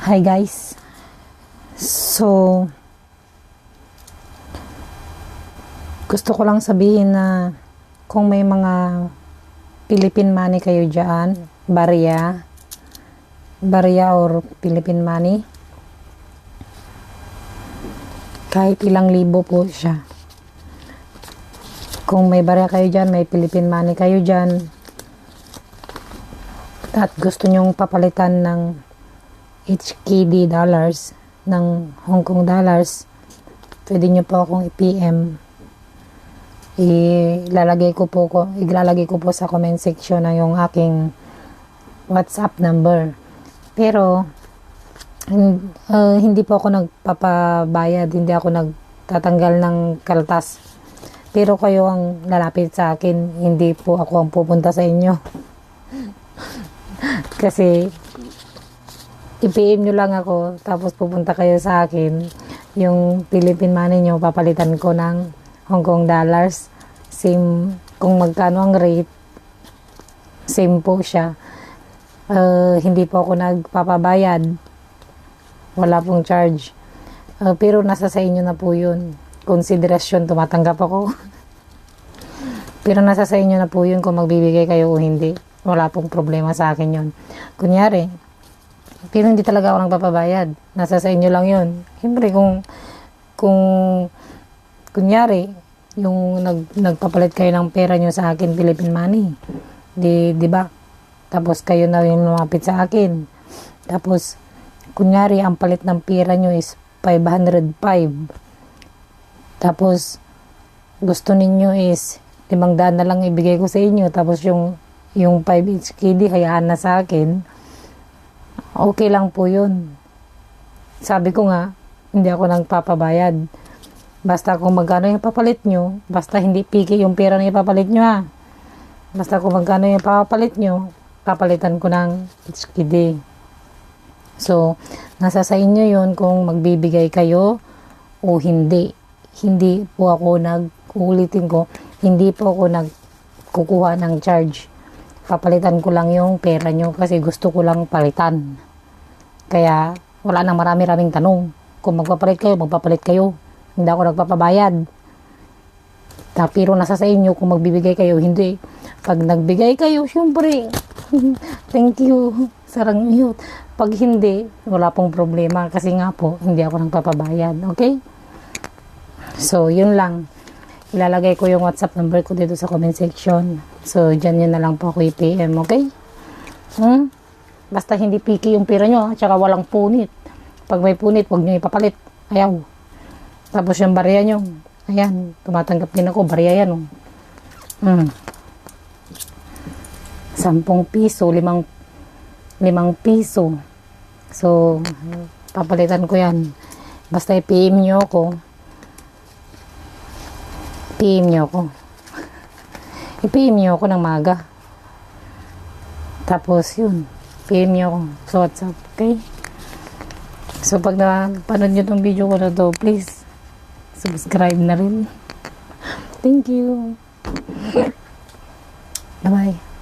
Hi guys. So, gusto ko lang sabihin na kung may mga Philippine money kayo dyan, barya or Philippine money, kahit ilang libo po siya. Kung may barya kayo dyan, may Philippine money kayo dyan, at gusto nyong papalitan ng HKD dollars, ng Hong Kong dollars, pwede nyo po akong i-PM. Ilalagay ko po sa comment section na yung aking WhatsApp number. Pero hindi po ako nagpapabayad, hindi ako nagtatanggal ng kaltas. Pero kayo ang lalapit sa akin, hindi po ako ang pupunta sa inyo. Kasi i-PM nyo lang ako, tapos pupunta kayo sa akin. Yung Philippine money nyo, papalitan ko ng Hong Kong dollars. Same, kung magkano ang rate, same po siya. Hindi po ako nagpapabayad. Wala pong charge. Pero nasa sa inyo na po yun. Konsiderasyon, tumatanggap ako. Pero nasa sa inyo na po yun kung magbibigay kayo o hindi. Wala pong problema sa akin yun. Kunyari, pero hindi talaga ako nagpapabayad. Nasa sa inyo lang yun. Siyempre, kung kunyari, yung nagpapalit kayo ng pera nyo sa akin, Philippine money, di ba? Tapos kayo na yung lumapit sa akin. Tapos, kunyari, ang palit ng pera nyo is 505. Tapos, gusto ninyo is 500 na lang ibigay ko sa inyo. Tapos, yung 5 HKD, hayaan na sa akin. Okay lang po yun. Sabi ko nga, hindi ako nagpapabayad. Basta kung magkano yung papalit nyo, basta hindi piki yung pera na ipapalit nyo ha. Basta kung magkano yung papalit nyo, papalitan ko ng HKD. So, nasa sa inyo yun kung magbibigay kayo o hindi. Hindi po ako uulitin ko, hindi po ako nagkukuha ng charge. Papalitan ko lang yung pera nyo kasi gusto ko lang palitan. Kaya wala nang marami-raming tanong. Kung magpapalit kayo. Hindi ako nagpapabayad. Pero nasa sa inyo kung magbibigay kayo, hindi. Pag nagbigay kayo, syempre, thank you, sarang mute. Pag hindi, wala pong problema kasi nga po, hindi ako nagpapabayad. Okay? So, yun lang. Ilalagay ko yung WhatsApp number ko dito sa comment section. So, dyan yun na lang po ako i-PM, okay? Basta hindi piki yung pera nyo, tsaka walang punit. Pag may punit, huwag nyo ipapalit. Ayaw. Tapos yung barya nyo, ayan, tumatanggap din ako, barya yan, 10 piso, 5 piso. So, papalitan ko yan. Basta i-PM nyo ako. PM nyo ako. I-PM nyo ako ng maga. Tapos yun, PM nyo ako sa WhatsApp, okay? So pag napanood nyo tong video ko na to, please subscribe na rin. Thank you. Bye-bye.